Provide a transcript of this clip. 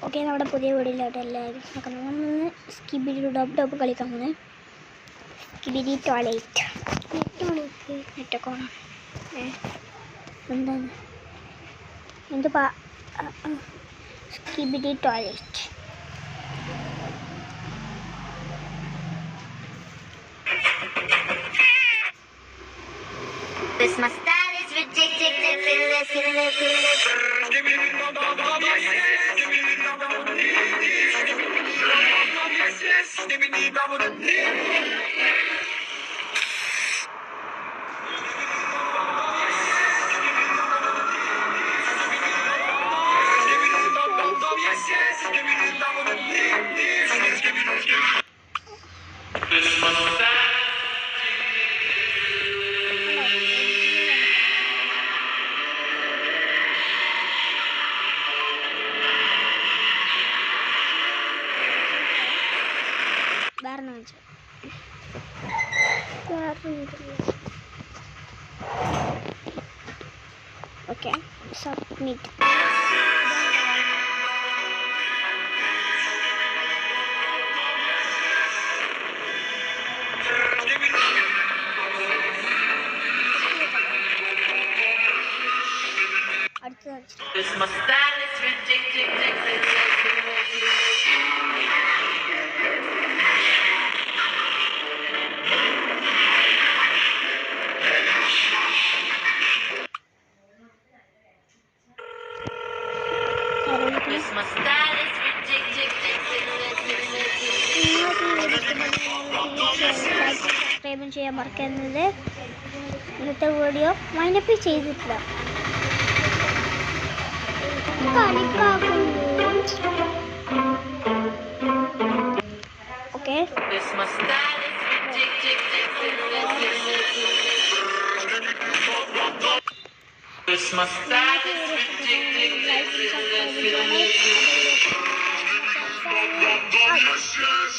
Okay, നമ്മുടെ പുതിയ വീടിലോട്ട് എല്ലാവരും നോക്കണം. നമ്മളൊന്ന് സ്കിബിഡി ഡോപ്പ് കളിക്കാൻ പോകുന്നത്. സ്കിബിഡി ടോയ്ലറ്റ് നെറ്റൊക്കെ വേണം. എന്താണ് എന്ത് skibidi toilet. This my style is ridiculous, ridiculous. Okay, submit. This my style is ridiculous. Subscribe ചെയ്യാൻ മറക്കരുത്. ഇന്നത്തെ വീഡിയോ വൈൻഡപ്പ് ചെയ്തിട്ടില്ല. Okay, This my style is ridiculous.